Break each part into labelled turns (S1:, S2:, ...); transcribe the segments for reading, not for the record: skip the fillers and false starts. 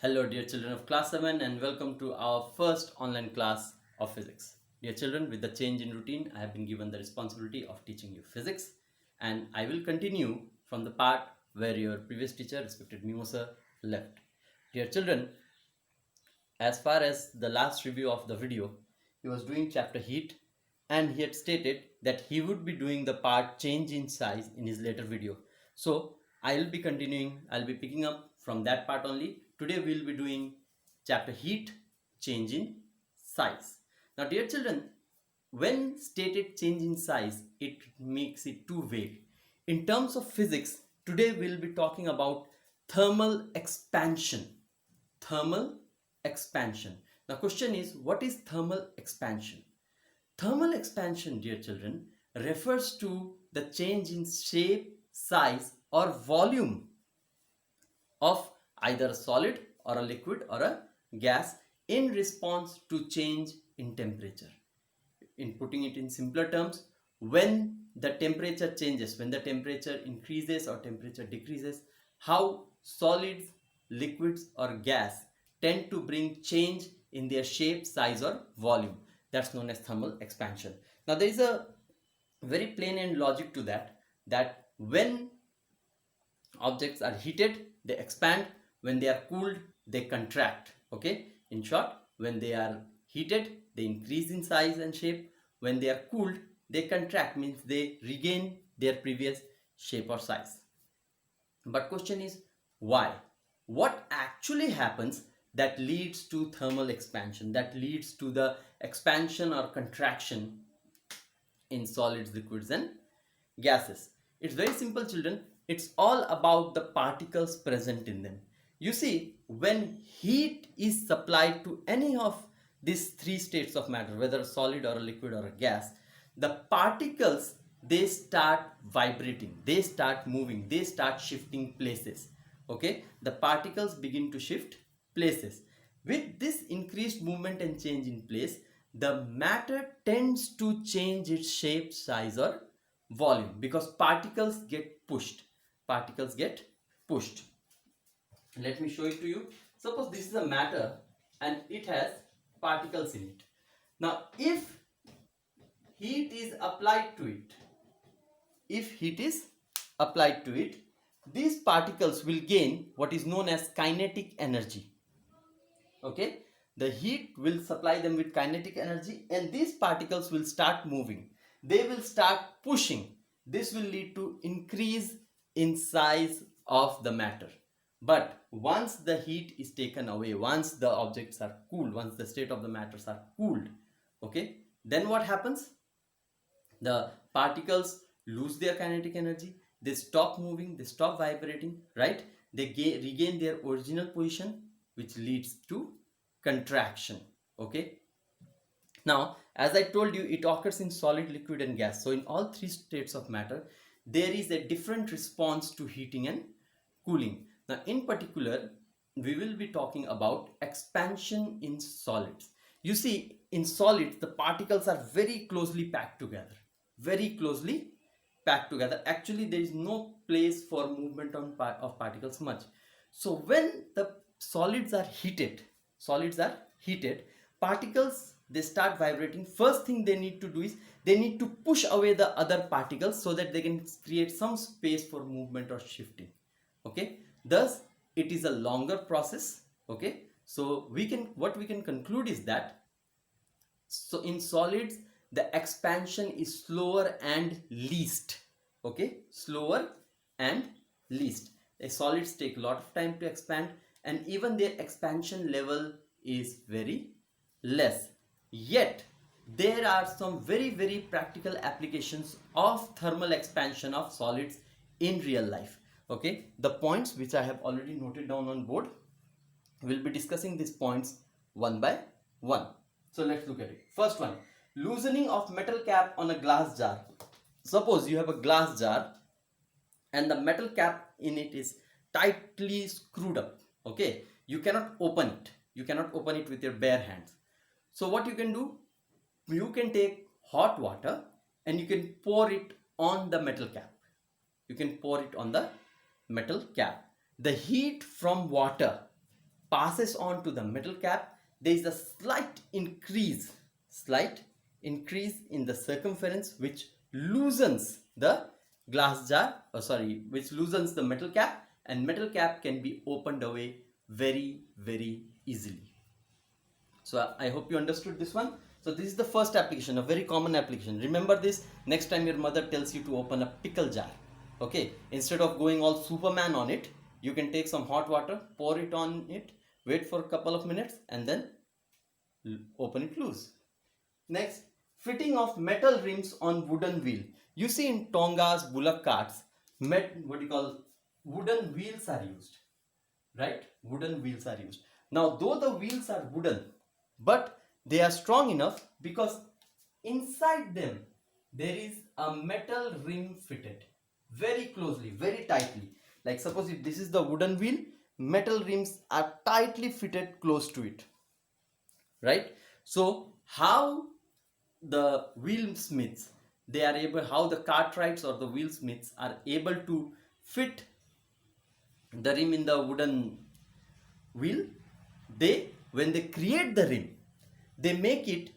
S1: Hello dear children of class 7 and welcome to our first online class of physics. Dear children, with the change in routine, I have been given the responsibility of teaching you physics and I will continue from the part where your previous teacher, respected Mimosa, left. Dear children, as far as the last review of the video, he was doing chapter heat and he had stated that he would be doing the part change in size in his later video. So I'll be continuing, I'll be picking up from that part only. Today we'll be doing chapter heat, change in size. Now dear children, when stated change in size, it makes it too vague. In terms of physics, today we'll be talking about thermal expansion. Thermal expansion. Now question is, what is thermal expansion? Thermal expansion, dear children, refers to the change in shape, size or volume of either a solid or a liquid or a gas in response to change in temperature. In putting it in simpler terms, when the temperature changes, when the temperature increases or temperature decreases, how solids, liquids or gas tend to bring change in their shape, size or volume. That's known as thermal expansion. Now there is a very plain and logic to that when objects are heated, they expand. When they are cooled, they contract. Okay, in short, when they are heated, they increase in size and shape. When they are cooled, they contract, means they regain their previous shape or size. But question is, why? What actually happens that leads to thermal expansion, that leads to the expansion or contraction in solids, liquids and gases? It's very simple, children. It's all about the particles present in them. You see, when heat is supplied to any of these three states of matter, whether a solid or a liquid or a gas, the particles, they start vibrating, they start moving, they start shifting places. Okay, the particles begin to shift places. With this increased movement and change in place, the matter tends to change its shape, size or volume, because particles get pushed. Particles get pushed. Let me show it to you. Suppose this is a matter and it has particles in it. Now if heat is applied to it, these particles will gain what is known as kinetic energy. Okay, the heat will supply them with kinetic energy and these particles will start moving. They will start pushing. This will lead to increase in size of the matter. But once the heat is taken away, once the objects are cooled, once the state of the matters are cooled, okay, then what happens? The particles lose their kinetic energy, they stop moving, they stop vibrating, right? They regain their original position, which leads to contraction. Okay, now as I told you, it occurs in solid, liquid and gas. So in all three states of matter, there is a different response to heating and cooling. Now in particular, we will be talking about expansion in solids. You see, in solids, the particles are very closely packed together. Actually, there is no place for movement of particles much. So when the solids are heated, particles, they start vibrating. First thing they need to do is they need to push away the other particles so that they can create some space for movement or shifting. Okay, thus it is a longer process. Okay, so what we can conclude is that, so in solids the expansion is slower and least. Okay, slower and least. The solids take a lot of time to expand and even their expansion level is very less. Yet there are some very practical applications of thermal expansion of solids in real life. Okay, the points which I have already noted down on board, we'll be discussing these points one by one. So let's look at it. First one, loosening of metal cap on a glass jar. Suppose you have a glass jar and the metal cap in it is tightly screwed up. Okay, you cannot open it with your bare hands. So what you can do, you can take hot water and you can pour it on the metal cap. The heat from water passes on to the metal cap, there is a slight increase in the circumference, which loosens the glass jar, which loosens the metal cap, and metal cap can be opened away very easily. So I hope you understood this one. So this is the first application, a very common application. Remember this next time your mother tells you to open a pickle jar. Okay, instead of going all Superman on it, you can take some hot water, pour it on it, wait for a couple of minutes, and then open it loose. Next, fitting of metal rims on wooden wheel. You see in Tonga's bullock carts, wooden wheels are used, right? Wooden wheels are used. Now, though the wheels are wooden, but they are strong enough because inside them there is a metal rim fitted very closely, very tightly. Like suppose if this is the wooden wheel, metal rims are tightly fitted close to it, right? So how the wheelsmiths, how the cartwrights or the wheelsmiths are able to fit the rim in the wooden wheel, when they create the rim, they make it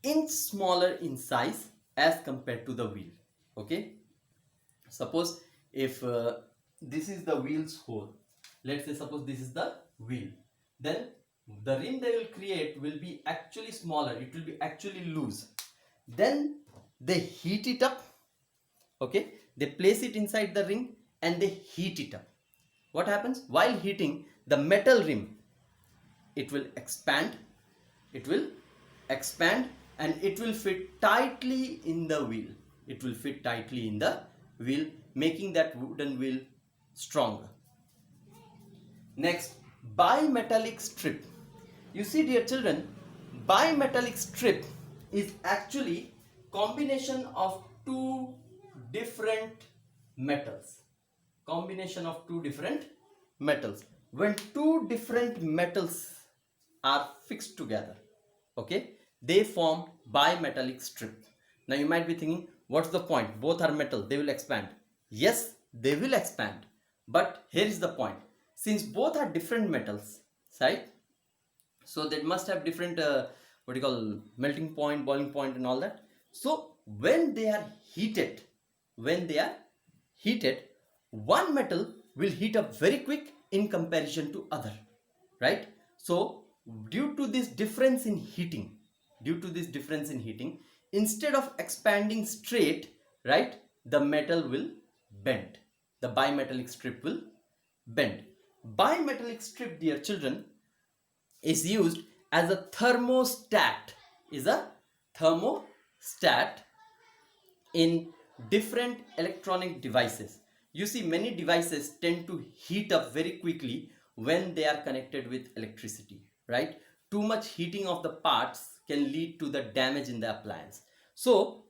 S1: inch smaller in size as compared to the wheel. Okay, suppose if this is the wheel's hole, let's say suppose this is the wheel, then the rim they will create will be actually smaller, it will be actually loose. Then they heat it up. Okay, they place it inside the ring and they heat it up. What happens while heating? The metal rim, it will expand and it will fit tightly in the wheel. It will fit tightly in the wheel, making that wooden wheel stronger. Next, bimetallic strip. You see, dear children, bimetallic strip is actually combination of two different metals. When two different metals are fixed together, okay, they form bimetallic strip. Now you might be thinking, what's the point? Both are metal, they will expand. Yes, they will expand, but here is the point. Since both are different metals, right, so they must have different melting point, boiling point and all that. So when they are heated, one metal will heat up very quick in comparison to other, right? So due to this difference in heating, instead of expanding straight, right, the metal will bend. The bimetallic strip will bend. Bimetallic strip, dear children, is used as a thermostat. In different electronic devices. You see, many devices tend to heat up very quickly when they are connected with electricity, right? Too much heating of the parts can lead to the damage in the appliance. So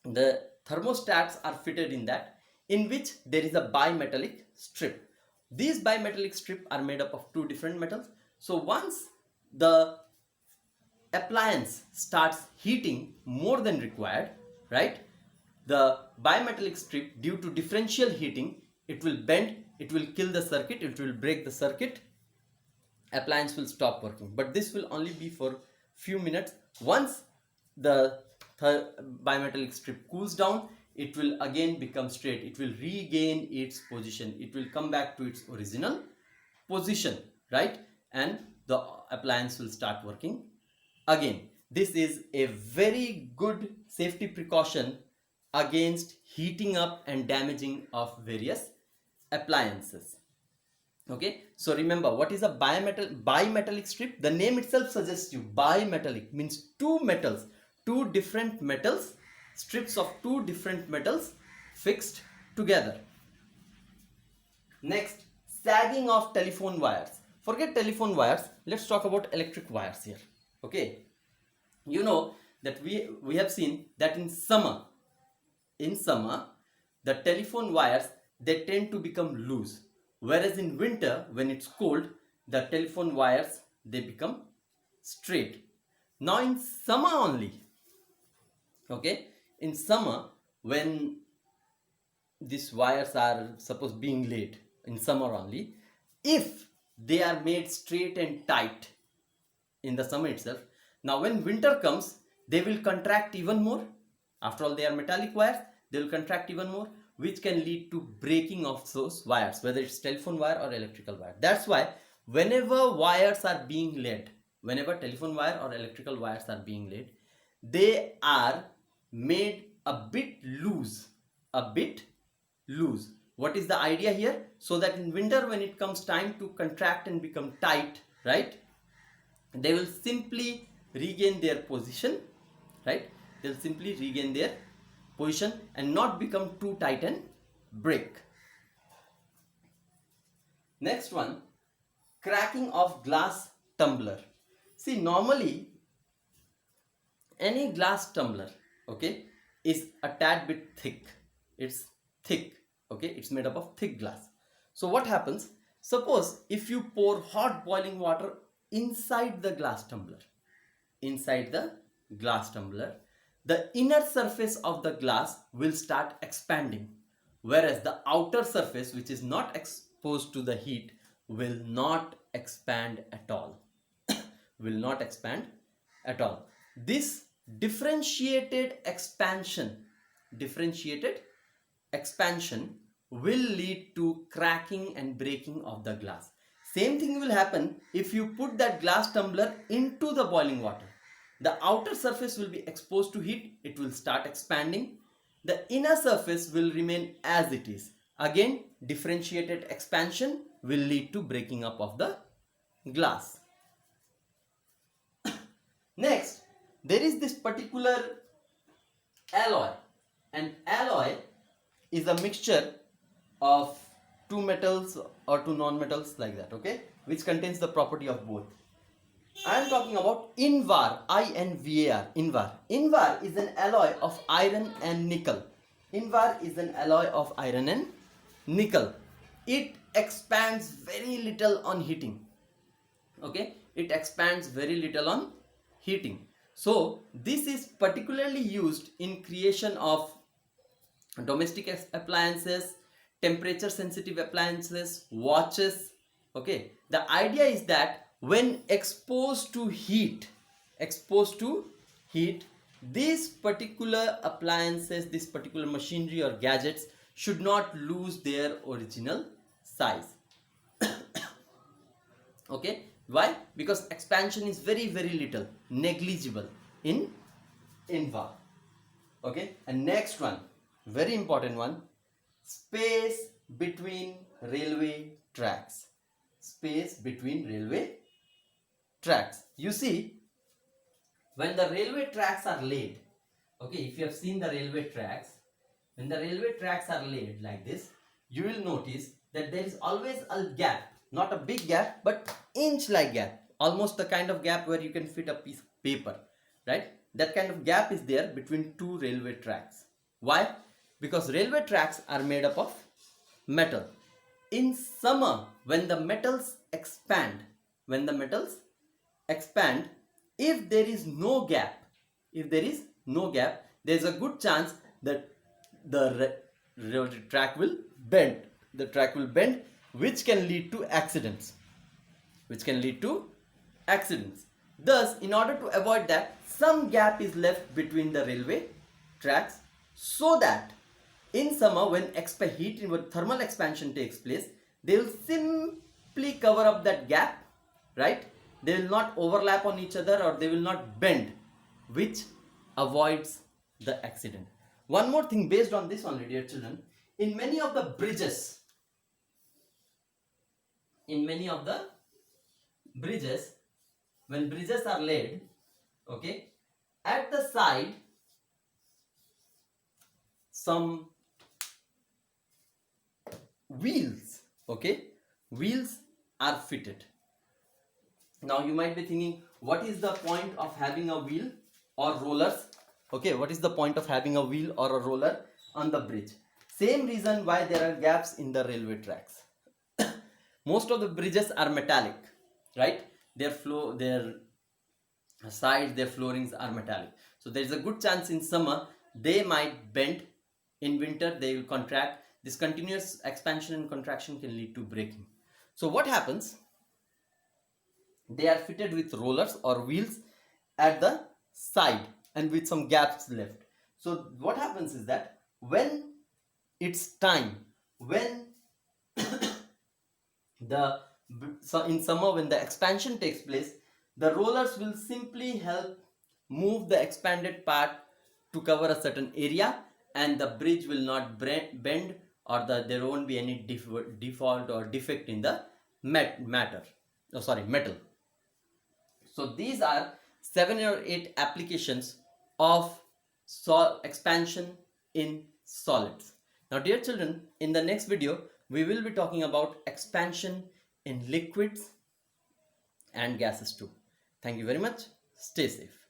S1: the thermostats are fitted in which there is a bimetallic strip. These bimetallic strips are made up of two different metals. So once the appliance starts heating more than required, right, the bimetallic strip, due to differential heating, it will bend, it will kill the circuit, it will break the circuit, appliance will stop working. But this will only be for few minutes. Once the bimetallic strip cools down, it will again become straight, it will regain its position, it will come back to its original position, right, and the appliance will start working again. This is a very good safety precaution against heating up and damaging of various appliances. Okay, so remember, what is a bimetallic strip? The name itself suggests you, bimetallic means two different metals, strips of two different metals fixed together. Next, sagging of telephone wires. Forget telephone wires, let's talk about electric wires here. Okay, you know that we have seen that in summer the telephone wires, they tend to become loose, whereas in winter when it's cold, the telephone wires, they become straight. Now in summer only, okay, in summer when these wires are suppose being laid, in summer only, if they are made straight and tight in the summer itself. Now when winter comes, they will contract even more. After all, they are metallic wires, they will contract even more, which can lead to breaking of those wires, whether it's telephone wire or electrical wire. That's why whenever wires are being laid, whenever telephone wire or electrical wires are being laid, they are made a bit loose, a bit loose. What is the idea here? So that in winter, when it comes time to contract and become tight, right, they will simply regain their position, right, they'll simply regain their position and not become too tight and break. Next one, cracking of glass tumbler. See, normally any glass tumbler, okay, is a tad bit thick. It's thick, okay, it's made up of thick glass. So what happens, suppose if you pour hot boiling water inside the glass tumbler, the inner surface of the glass will start expanding, whereas the outer surface, which is not exposed to the heat, will not expand at all. Will not expand at all. This differentiated expansion will lead to cracking and breaking of the glass. Same thing will happen if you put that glass tumbler into the boiling water. The outer surface will be exposed to heat, it will start expanding. The inner surface will remain as it is. Again, differentiated expansion will lead to breaking up of the glass. Next, there is this particular alloy, and alloy is a mixture of two metals or two non-metals like that, okay, which contains the property of both. I am talking about Invar, I-N-V-A-R, Invar. Invar is an alloy of iron and nickel. Invar is an alloy of iron and nickel. It expands very little on heating, okay, it expands very little on heating. So this is particularly used in creation of domestic appliances, temperature sensitive appliances, watches, okay. The idea is that when exposed to heat, these particular appliances, this particular machinery or gadgets should not lose their original size. Okay, why? Because expansion is very little, negligible in Invar. Okay, and next one, very important one, space between railway tracks. Space between railway tracks. You see, when the railway tracks are laid, okay, if you have seen the railway tracks, when the railway tracks are laid like this, you will notice that there is always a gap, not a big gap, but inch-like gap, almost the kind of gap where you can fit a piece of paper, right? That kind of gap is there between two railway tracks. Why? Because railway tracks are made up of metal. In summer, when the metals expand, if there is no gap, there is a good chance that the track will bend. The track will bend, which can lead to accidents. Thus, in order to avoid that, some gap is left between the railway tracks, so that in summer, when thermal expansion takes place, they will simply cover up that gap, right? They will not overlap on each other, or they will not bend, which avoids the accident. One more thing based on this only, dear children, in many of the bridges, when bridges are laid, okay, at the side some wheels are fitted. Now you might be thinking, what is the point of having a wheel or rollers? Okay, what is the point of having a wheel or a roller on the bridge? Same reason why there are gaps in the railway tracks. Most of the bridges are metallic, right? Their sides, their floorings are metallic. So there is a good chance in summer they might bend, in winter they will contract. This continuous expansion and contraction can lead to breaking. So what happens? They are fitted with rollers or wheels at the side and with some gaps left. So what happens is that when it's time, when so in summer when the expansion takes place, the rollers will simply help move the expanded part to cover a certain area, and the bridge will not bend, or there won't be any default or defect in the metal. So these are 7 or 8 applications of expansion in solids. Now dear children, in the next video we will be talking about expansion in liquids and gases too. Thank you very much. Stay safe.